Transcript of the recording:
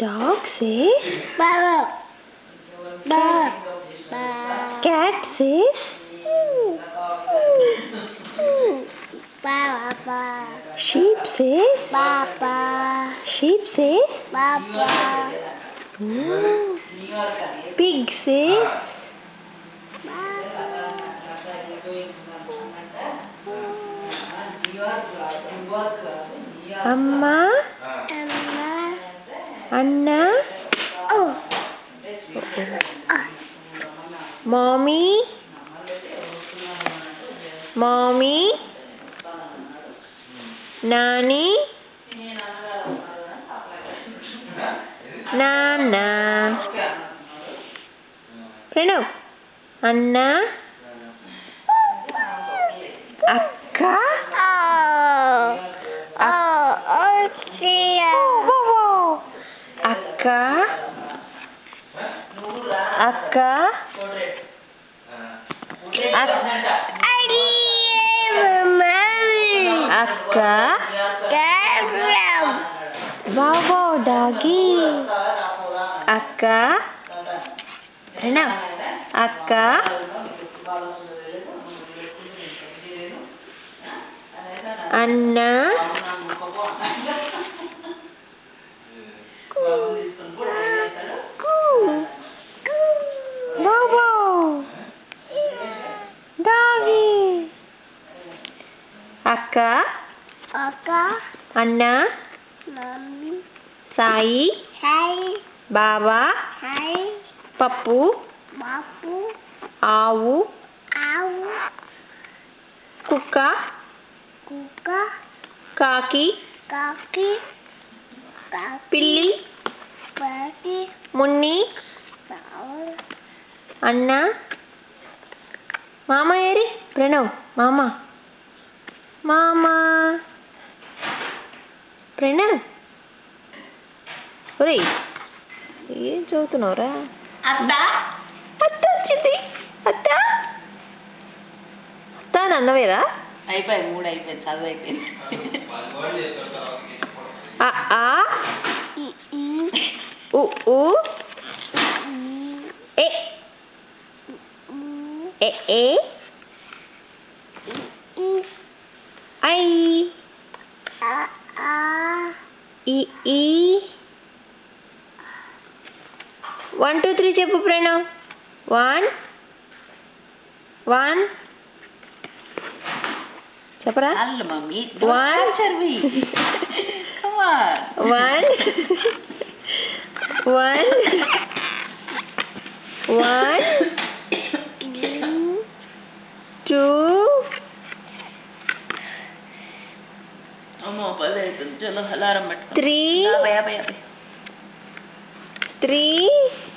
Dog says bark. Bark. Cat says Papa. Sheep says Papa. Sheep says Papa. Pig says Amma. Anna. Mommy. Mommy. Nani. Nana. Pranav. Anna. Akka. Akka. Akka. Akka. Wow, doggy. Akka. Pranav. Akka. Anna. Wow. Doggy. Akka. Anna. Mommy. Sai. Baba. Papu. Avu. Kuka. Kaki. Pilli. Munni. Anna. Mama eri? Pranav. Mama. Pranav. ఒరేయ్ ఏం చదువుతున్నావురా? అత్త వచ్చింది. అత్త అని అన్నవేరా? అయిపోయి 3 అయిపోయింది, చదువు అయిపోయింది. ఏ ఐ ఈ 1 2 3 చెప్పు ప్రణవ్. 1 చెప్పరా? అల్ల మమ్మీ 1 చర్వి కమ్ ఆన్ 1 2 అమ్మో పదే చలో అలారం పెట్టుకో 3 3